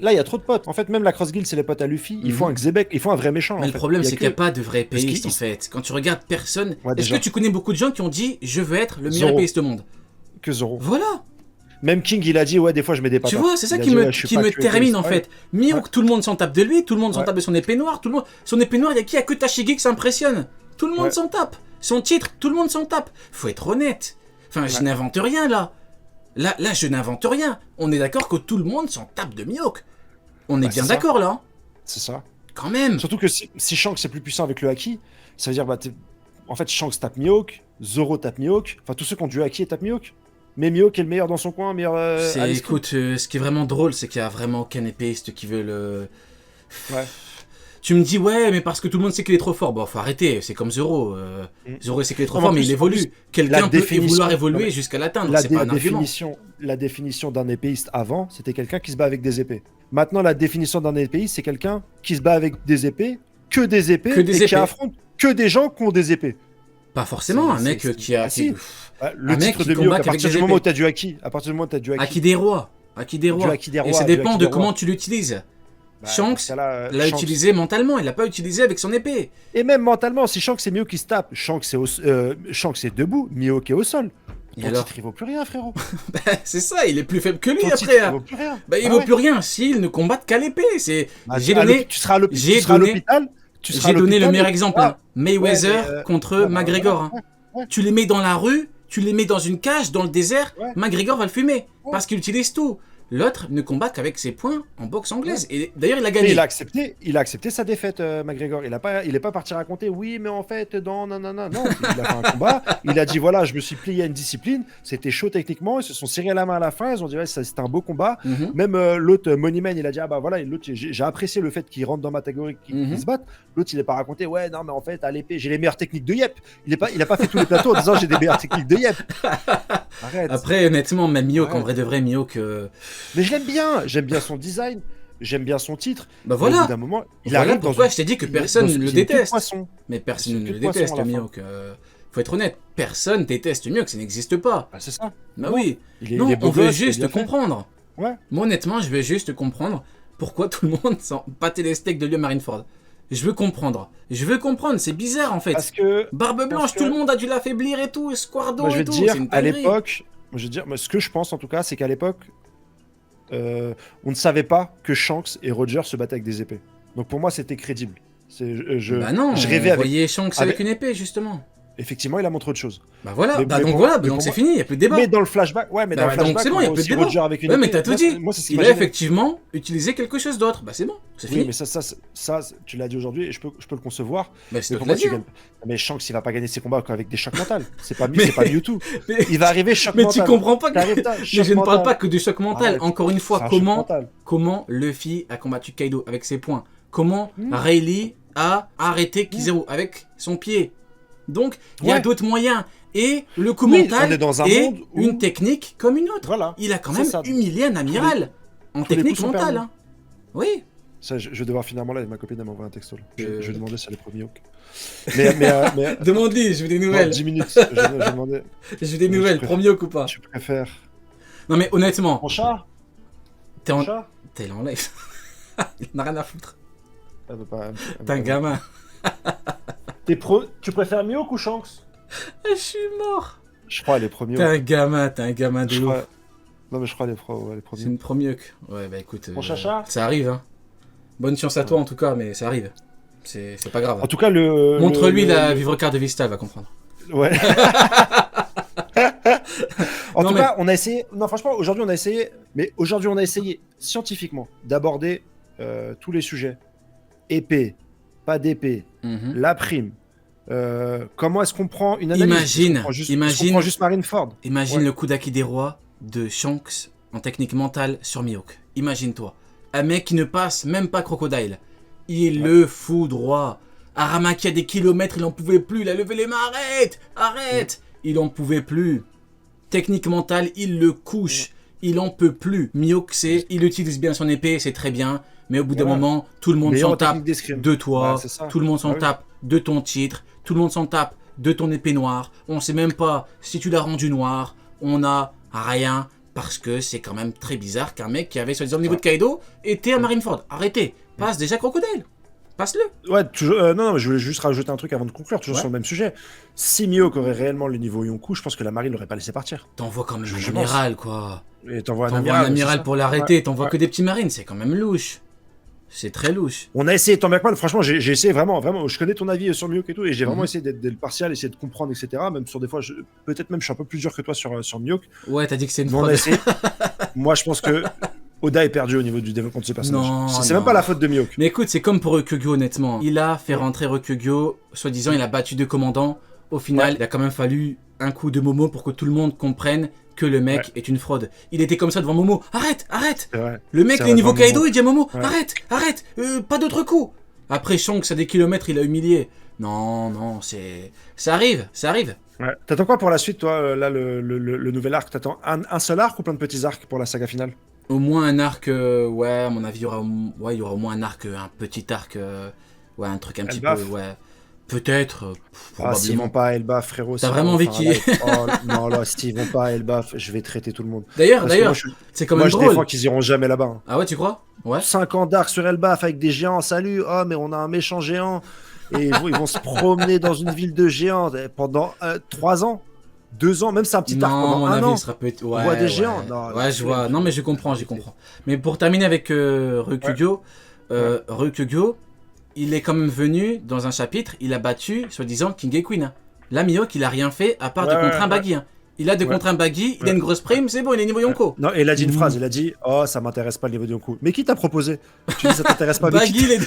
là, il y a trop de potes. En fait, même la Cross Guild, c'est les potes à Luffy. Il faut un Xebec, il faut un vrai méchant. Mais en le fait. problème, Il y a c'est que- qu'il n'y a pas de vrais Parce épéistes, en qu'il- fait. Quand tu regardes personne... Ouais, Est-ce que déjà. tu connais beaucoup de gens qui ont dit « Je veux être le meilleur Zoro. épéiste au monde Que » Zoro. Voilà. Même King, il a dit, ouais, des fois, je mets des patates. Tu vois, c'est ça Il a qui dit, me, ouais, je suis qui pas me que termine, en épéiste. fait. Mihawk, Ouais. tout le monde s'en tape de lui, tout le monde s'en Ouais. tape de son épée noire, tout le monde... Son épée noire, il y a qui? Il y a que Tashigi qui s'impressionne. Tout le monde Ouais. s'en tape. Son titre, tout le monde s'en tape. Faut être honnête. Enfin, je Ouais. n'invente rien, là. Là, je n'invente rien. On est d'accord que tout le monde s'en tape de Mihawk. On est Bah, bien c'est ça. d'accord, là. C'est ça. Quand même. Surtout que si Shanks est plus puissant avec le Haki, ça veut dire, bah, en fait, Shanks tape Mihawk, Zoro tape Mihawk, enfin, tous ceux qui ont du Haki tapent Mihawk. Mais Mihawk est le meilleur dans son coin, meilleur à l'esprit. Écoute, ce qui est vraiment drôle, c'est qu'il n'y a vraiment aucun épéiste qui veut le... Ouais. Tu me dis, ouais, mais parce que tout le monde sait qu'il est trop fort. Bon, faut arrêter, c'est comme Zoro. Zoro sait qu'il est trop Non, mais fort, en mais plus- il en évolue. plus, Quelqu'un la peut définition- vouloir non, évoluer mais jusqu'à l'atteindre, La, c'est pas un argument. définition d'un épéiste avant, c'était quelqu'un qui se bat avec des épées. Maintenant, la définition d'un épéiste, c'est quelqu'un qui se bat avec des épées, Que des et épées. qui affronte que des gens qui ont des épées. Pas forcément, un C'est- mec c'est- qui a... Ah, si. Ouais, le Un mec titre qui de combat Mihawk, à avec partir des du moment où épées. tu as du Haki, à partir du moment où tu as du Haki, Haki des rois. Haki des rois. Haki des rois, Et ça du dépend Haki de des comment rois. tu l'utilises. bah, Shanks dans ce cas-là, l'a Shanks- utilisé mentalement, il l'a pas utilisé avec son épée. Et même mentalement, si Shanks c'est Mihawk qui se tape, Shanks est debout, Mihawk est au sol. Et Ton alors titre, il vaut plus rien, frérot. C'est ça, il est plus faible que lui Ton après. titre, il Hein. vaut plus rien. Bah, il Ah vaut ouais. plus rien s'il ne combattent qu'à l'épée. C'est... Bah, J'ai donné... tu seras à l'hôpital. j'ai Tu seras à donné- l'hôpital. tu seras à J'ai donné le l'hôpital, meilleur et- exemple, Ah, hein. Mayweather ouais, mais, contre ouais, bah, McGregor. voilà, hein. ouais. Tu les mets dans la rue, tu les mets dans une cage, dans le désert, Ouais. McGregor va le fumer. Ouais. Parce qu'il utilise tout. L'autre ne combat qu'avec ses points en boxe anglaise. Et d'ailleurs, il a Mais gagné. il a accepté sa défaite, McGregor. Il est pas parti raconter, oui, mais en fait, non. Non, il a fait un combat. Il a dit, voilà, je me suis plié à une discipline. C'était chaud techniquement. Ils se sont serrés la main à la fin. Ils ont dit, ouais, c'était un beau combat. Mhm. Même l'autre, Moneyman, il a dit, ah bah voilà, et l'autre, j'ai apprécié le fait qu'il rentre dans ma catégorie, qu'il Mhm. se batte. L'autre, il n'est pas raconté, ouais, non, mais en fait, à l'épée, j'ai les meilleures techniques de Yep. Il a pas fait tous les plateaux en disant, j'ai des meilleures techniques de Yep. Arrête. Après, honnêtement, même Mihawk, Ouais. en vrai de vrai, Mihawk... Mais je l'aime bien. J'aime bien son design. J'aime bien son titre. Bah Mais au voilà. bout d'un moment, il Voilà arrive dans pourquoi une- je t'ai dit que il- personne dans- ne le il est tout déteste. poisson. Mais personne C'est ne tout le poisson déteste, à la fin. Mihawk. Faut être honnête, personne déteste Mihawk, ça n'existe pas. Bah, c'est ça. Bah Non. oui. Il est, Non, il est beau on veut gosse, il est juste bien fait. comprendre. Ouais. Moi, honnêtement, je veux juste comprendre pourquoi tout le monde s'en battait les steaks de lui à Marineford. Je veux comprendre. C'est bizarre en fait. Parce que, Barbe Blanche, que- tout le monde a dû l'affaiblir et tout, Squardo moi, je et vais te tout. dire, C'est une à dinguerie. l'époque, ce que je pense en tout cas, c'est qu'à l'époque, on ne savait pas que Shanks et Roger se battaient avec des épées. Donc pour moi, c'était crédible. Bah non, je rêvais on avec. voyait Shanks avec- avec une épée justement. Effectivement, il a montré autre chose. Bah voilà, Mais- bah mais donc pour- voilà, mais donc pour c'est moi- fini, il n'y a plus de débat. Mais dans le flashback, ouais, mais Bah dans ouais, le donc flashback, c'est bon, on y a voit plus de aussi débat. Roger avec une Ouais, mais épée. t'as tout dit. Moi, c'est ce qui Il m'a a gêné. effectivement utilisé quelque chose d'autre. Bah c'est bon, c'est Oui, fini. mais ça, tu l'as dit aujourd'hui et je peux le concevoir. Bah c'est Mais toi qui pourquoi l'as tu dit. gagnes Mais Shanks, il va pas gagner ses combats avec des chocs mentaux. C'est pas Mewtwo. Mais- Il va arriver choc Mais mental. tu comprends pas que... T'arrives là, Mais choc je ne parle mental. pas que du choc mental. Arrête. Encore une C'est fois, un choc comment mental. Luffy a combattu Kaido avec ses poings? Comment Hmm. Rayleigh a arrêté Kizaru avec son pied? Donc, il y a Ouais. d'autres moyens. Et le coup Oui, mental on est dans un est monde où- une technique comme une autre. Voilà. Il a quand C'est même ça. humilié un amiral en tous les technique coups sont mentale. permis. Hein. Oui. Ça, je vais devoir finalement là, ma copine elle m'a envoyé un texto. Là. Je vais demander si elle est premier Hawk. Mais Demande-lui, je veux des dans nouvelles. 10 minutes, je vais demander. Je veux des Mais nouvelles, je préfère- premier ou pas? Tu préfères Non mais honnêtement, mon chat t'es Mon en... chat T'es en live. Il n'a rien à foutre. Elle veut pas- T'es un gamin. Tu préfères Mihawk ou Shanks Je suis mort. Je crois elle est premier T'es Hawk. un gamin de Je ouf. crois- Non mais je crois elle est C'est première. une première. Ouais, bah écoute. Mon chacha ça arrive, hein. Bonne chance à toi en tout cas, mais ça arrive. C'est pas grave. En tout cas Montre-lui la vivre carte de Vista, elle va comprendre. Ouais. En Non, tout mais- cas, on a essayé. Non, franchement, aujourd'hui, on a essayé. Mais aujourd'hui, on a essayé scientifiquement d'aborder tous les sujets. Épée, pas d'épée, Mhm. la prime. Comment est-ce qu'on prend une analyse? Imagine, Est-ce qu'on prend juste, imagine- est-ce qu'on prend juste Marineford. Imagine Ouais. le coup d'Aki des rois de Shanks en technique mentale sur Mihawk. Imagine-toi. Un mec qui ne passe même pas Crocodile. Il le foudroie. Aramaki a des kilomètres, il en pouvait plus. Il a levé les mains. Arrête! Arrête! Il en pouvait plus. Technique mentale, il le couche. Il en peut plus. Mihawk, il utilise bien son épée, c'est très bien. Mais au bout d'un Voilà. moment, tout le monde Meilleur s'en en technique tape d'escrime. de toi. Bah, c'est ça. Tout le monde s'en Ah oui. tape de ton titre. Tout le monde s'en tape de ton épée noire. On sait même pas si tu l'as rendu noire. On n'a rien Parce que c'est quand même très bizarre qu'un mec qui avait soi-disant le niveau de Kaido était à Marineford. Arrêtez, passe déjà Crocodile. Passe-le. Ouais, toujours, non, je voulais juste rajouter un truc avant de conclure, toujours sur le même sujet. Si Mihawk aurait réellement le niveau Yonkou, je pense que la marine l'aurait pas laissé partir. T'envoies quand même Je un amiral, quoi. Et t'envoies un T'envoies un amiral pour l'arrêter, t'envoies ouais. que des petits marines, c'est quand même louche. C'est très louche. On a essayé tant bien que mal, franchement, j'ai essayé vraiment, je connais ton avis sur Mihawk et tout, et j'ai vraiment Mhm. essayé d'être partial, essayer de comprendre, etc. Même sur des fois, peut-être même je suis un peu plus dur que toi sur Mihawk. Ouais, t'as dit que c'est une Mais on a fraude. essayé. Moi, je pense que Oda est perdu au niveau du développement de ce personnage. Non, C'est non. même pas la faute de Mihawk. Mais écoute, c'est comme pour Ryukugyo, honnêtement. Il a fait rentrer Ryukugyo, soi-disant, il a battu 2 commandants. Au final, il a quand même fallu un coup de Momo pour que tout le monde comprenne que le mec est une fraude. Il était comme ça devant Momo. Arrête, arrête. C'est vrai. Le mec, C'est il est vrai, niveau devant Kaido, Momo. il dit à Momo, Ouais. arrête, arrête, pas d'autres coups. Après, Shanks, à des kilomètres, il a humilié. Non, non, ça arrive, ça arrive. Ouais. T'attends quoi pour la suite, toi, là, le nouvel arc? T'attends un seul arc ou plein de petits arcs pour la saga finale? Au moins un arc, ouais, à mon avis, il y aura au moins un arc, un petit arc, ouais, un truc un petit peu, Elbaf. ouais. Peut-être, Ah, s'ils vont probablement. pas à Elbaf, frérot. T'as ça vraiment va envie faire un qu'il y ait- live. Oh, non, là, s'ils vont pas à Elbaf, je vais traiter tout le monde. D'ailleurs, Parce que moi, c'est quand moi, même je drôle. défends qu'ils iront jamais là-bas. Hein. Ah ouais, tu crois? Ouais. 5 ans d'arc sur Elbaf avec des géants, salut, oh, mais on a un méchant géant. Et ils vont se promener dans une ville de géants pendant 3 ans, 2 ans, même c'est un petit arc Non, à pendant mon 1 avis, an. il sera peut-être. Ouais, On voit des ouais. géants. Non, Ouais, je vois. Non, mais je comprends, je comprends. Mais pour terminer avec Ryukugyo, Ryukugyo, il est quand même venu dans un chapitre, il a battu, soi-disant, King et Queen. Là, Mihawk, il a rien fait à part de contre un Baggy. Hein. Il a de contre un Baggy, il a une grosse prime, c'est bon, il est niveau Yonko. Non, et il a dit une phrase, il a dit oh, ça m'intéresse pas le niveau de Yonkou. Mais qui t'a proposé? Tu dis ça t'intéresse pas, mais Baggy, les deux.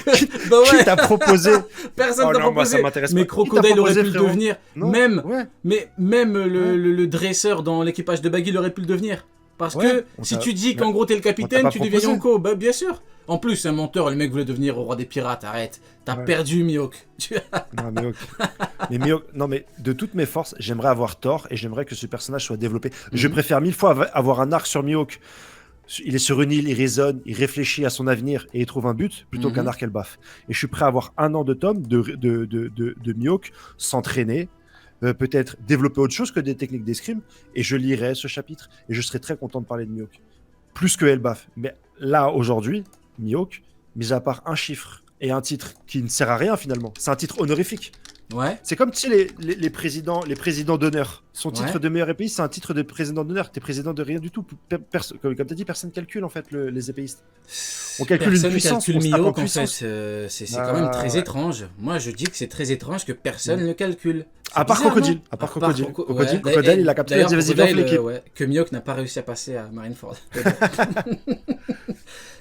Bah qui ouais. t'a proposé? Personne Oh t'a non, moi, ça proposé. m'intéresse Mais pas. Qui t'a Crocodile aurait proposé, pu le frérot? devenir. Non, Même, ouais. mais même le dresseur dans l'équipage de Baggy, il aurait pu le devenir. Parce Ouais, que on si t'a- tu dis mais qu'en gros t'es le on t'a capitaine, pas tu deviens proposé. Yonko. Bah bien sûr. En plus, c'est un menteur, le mec voulait devenir au roi des pirates. Arrête. T'as Ouais. perdu, Mihawk. Non, Mihawk. Mais Mihawk, non, mais de toutes mes forces, j'aimerais avoir tort et j'aimerais que ce personnage soit développé. Je préfère 1000 fois avoir un arc sur Mihawk. Il est sur une île, il raisonne, il réfléchit à son avenir et il trouve un but plutôt qu'un arc Elbaf. Et je suis prêt à avoir 1 an de tome de Mihawk s'entraîner, peut-être développer autre chose que des techniques d'escrime et je lirai ce chapitre et je serai très content de parler de Mihawk. Plus que Elbaf. Mais là, aujourd'hui, Mihawk, mis à part un chiffre et un titre qui ne sert à rien finalement, c'est un titre honorifique. Ouais. C'est comme tu sais, les présidents d'honneur. Son titre de meilleur épéiste, c'est un titre de président d'honneur. T'es président de rien du tout. Comme t'as dit, personne calcule en fait les épéistes. On calcule Personne une puissance. calcule on se tape en Mihawk, en puissance. fait. C'est quand même très étrange. Moi, je dis que c'est très étrange que personne ne le calcule. C'est À part bizarre, Crocodile. non À part Crocodile. Ouais. Crocodile, il a capté. Il a D'ailleurs, dit, vas-y, viens, Crocodile, l'équipe. ouais, que Mihawk n'a pas réussi à passer à Marineford.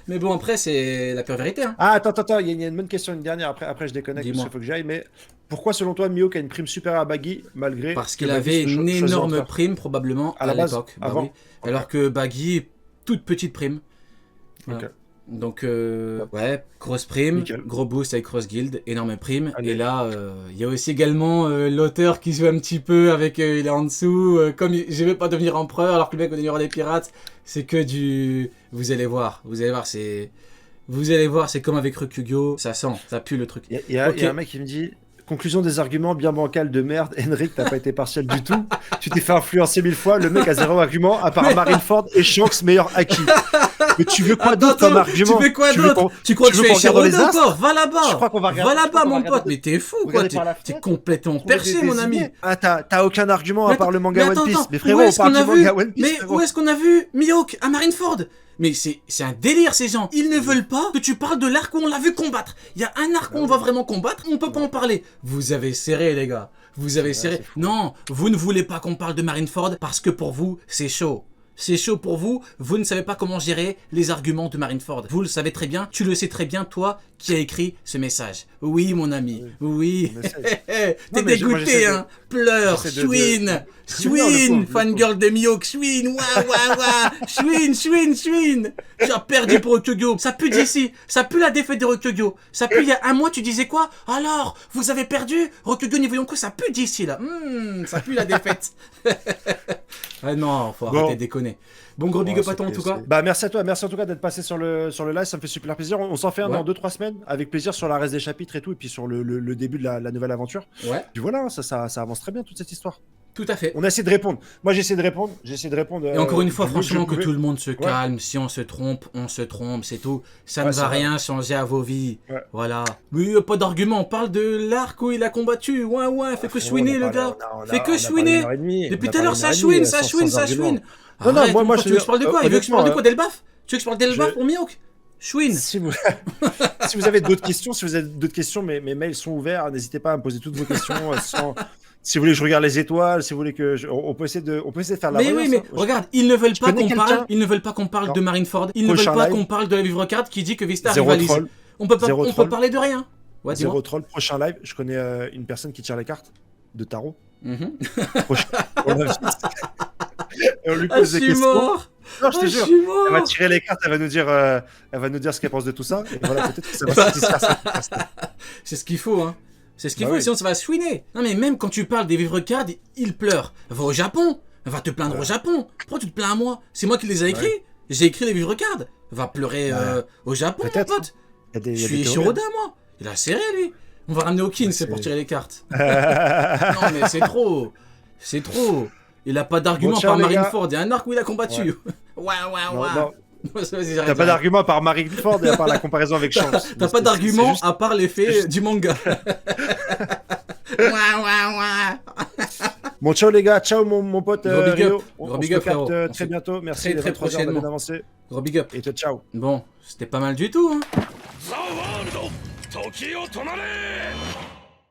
Mais bon, après, c'est la pure vérité. Hein. Ah, attends, il y a une bonne question, une dernière. Après je déconnecte parce qu'il faut que j'aille. Mais pourquoi, selon toi, Mihawk a une prime supérieure à Baggy malgré. Parce que qu'il Baggy avait se une choisit énorme entre- prime, probablement, À la à base, l'époque. Bah avant. oui. Alors que Baggy, toute petite prime. Voilà. Ok. Donc, ouais, grosse prime, Nickel. gros boost avec Cross Guild, énorme prime. Allez. Et là, il y a aussi également l'auteur qui joue un petit peu avec, il est en dessous, comme je vais pas devenir empereur alors que le mec va devenir roi des pirates. C'est que du... Vous allez voir, c'est... Vous allez voir, c'est comme avec Ryukugyo, ça sent, ça pue le truc. Il y a Ok. un mec qui me dit conclusion des arguments bien bancals de merde. Henrik, t'as pas été partiel du tout. Tu t'es fait influencer 1000 fois. Le mec a 0 argument à part Marineford et Shanks meilleur acquis. Mais tu veux quoi d'autre comme argument? Tu fais quoi Tu veux d'autre? qu'on- Tu crois que tu je veux fais qu'on regarde Shirodo les astres? encore? Va là-bas! Je crois qu'on va regarder- Va je crois là-bas, qu'on va mon pote! regarder- Mais t'es fou, quoi! Regardez par la T'es fenêtre. complètement perché, mon ami! Ah, t'as aucun argument à Mais part le attends, manga mais One Piece. attends, Mais où frérot, on est-ce parle qu'on du a vu? manga One Piece. Mais frérot. où est-ce qu'on a vu Mihawk à Marineford? Mais c'est un délire, ces gens. Ils ne veulent pas que tu parles de l'arc où on l'a vu combattre. Il y a un arc où on va vraiment combattre, on peut pas en parler. Vous avez serré, les gars. Vous avez serré. c'est fou. Non, vous ne voulez pas qu'on parle de Marineford parce que pour vous, c'est chaud. C'est chaud pour vous, vous ne savez pas comment gérer les arguments de Marineford. Vous le savez très bien, tu le sais très bien, toi qui as écrit ce message. Oui, mon ami, oui. On essaie. T'es Non, mais moi, dégoûté, j'essaie de- hein. Pleure, j'essaie de- chouine, Non, chouine, le pauvre. fangirl de Mihawk, chouine, ouah, chouine. Tu as perdu pour Ryukugyo. Ça pue d'ici, ça pue la défaite de Ryukugyo. Ça pue il y a un mois, tu disais quoi? Alors, vous avez perdu Ryukugyo niveau Yonko, ça pue d'ici, là. Ça pue la défaite. Ah non, faut arrêter de déconner. Bon, gros big up à toi en tout cas. Bah merci à toi, merci en tout cas d'être passé sur le live, ça me fait super plaisir. On s'en fait un Ouais. dans 2-3 semaines, avec plaisir sur la reste des chapitres et tout, et puis sur le début de la nouvelle aventure. Ouais. Puis voilà, ça avance très bien toute cette histoire. Tout à fait. On a essayé de répondre. Moi, j'ai essayé de répondre. Et encore une fois, du mieux franchement, je que pouvais. tout le monde se calme. Si on se trompe, c'est tout. Ça Ouais, ne c'est va vrai. rien changer à vos vies. Ouais. Voilà. Oui, pas d'argument. On parle de l'arc où il a combattu. Ouais, fait que Frérot, chouiner, on a le parlé- gars. on a- Fait que on a parlé chouiner. 1h30, Depuis on a tout à l'heure, parlé ça 1h30, chouine, sans ça argument. chouine. Non, non, Arrête, moi, mon pote, je tu veux que je parle de quoi? Il veut que je parle de quoi? honnêtement, Delbaf? Tu veux que je parle de Delbaf je- pour Mihawk? Chouine. si vous, si vous avez d'autres questions, mes mails sont ouverts. N'hésitez pas à me poser toutes vos questions. Si vous voulez que je regarde les étoiles, si vous voulez que on peut essayer de faire la Mais oui, relance, mais hein. regarde, ils ne veulent pas connais qu'on parle. quelqu'un- Ils ne veulent pas qu'on parle Non. de Marineford. Ils ne Prochain veulent pas live. qu'on parle de la Vivre Card qui dit que Vista Zéro rivalise. troll. On peut Zéro on peut troll. parler de rien. Ouais, dis-moi. Zéro troll. Prochain live, je connais une personne qui tire les cartes de tarot. Mhm. Prochain. On lui Ah, pose je des suis questions. mort. Non, je Ah, te je jure. suis Elle va mort. tirer les cartes, elle va nous dire ce qu'elle pense de tout ça. Et voilà, peut-être que ça va satisfaire ça. C'est ce qu'il faut, hein. C'est ce qu'il Bah faut, oui. sinon ça va se chouiner. Non, mais même quand tu parles des vivres cards, il pleure. Va au Japon. Va te plaindre au Japon. Pourquoi tu te plains à moi? C'est moi qui les ai écrits. J'ai écrit les vivres cards. Va pleurer au Japon, mon Peut-être. pote. Il y a des- il y Je a des suis théories. Shiroda, moi. Il a serré, lui. On va ramener Hawkins, c'est pour c'est- tirer les cartes. Non, mais c'est trop. C'est trop. Il a pas d'argument Bon, ciao, par les gars. Marineford. Il y a un arc où il a combattu. Ouais. Non, non, Vas-y, t'as j'arrête, pas j'arrête. d'argument par Marineford et à part la comparaison avec Shanks. T'as pas C'est d'argument juste- à part l'effet juste- du manga. Ouais. Bon, ciao les gars, ciao mon pote Gros big Rio. up. On, Gros on big se up, capte frérot. On très se- bientôt. Merci, très, les très 23 heures, on a bien prochainement. avancé. Gros big up. Et ciao. Bon, c'était pas mal du tout, hein. ザ・ワールド時を止まれ